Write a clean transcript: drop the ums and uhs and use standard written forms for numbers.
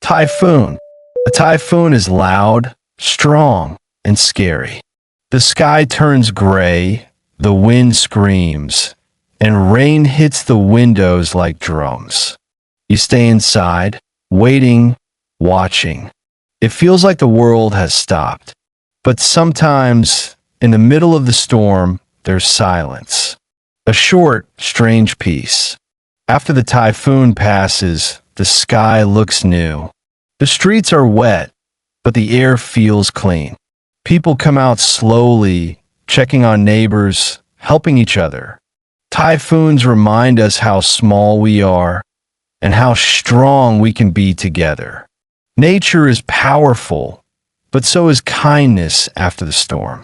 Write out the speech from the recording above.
Typhoon. A typhoon is loud, strong, and scary. The sky turns gray, the wind screams, and rain hits the windows like drums. You stay inside, waiting, watching. It feels like the world has stopped. But sometimes, in the middle of the storm, there's silence. A short, strange peace. After the typhoon passes, the sky looks new. The streets are wet, but the air feels clean. People come out slowly, checking on neighbors, helping each other. Typhoons remind us how small we are and how strong we can be together. Nature is powerful, but so is kindness after the storm.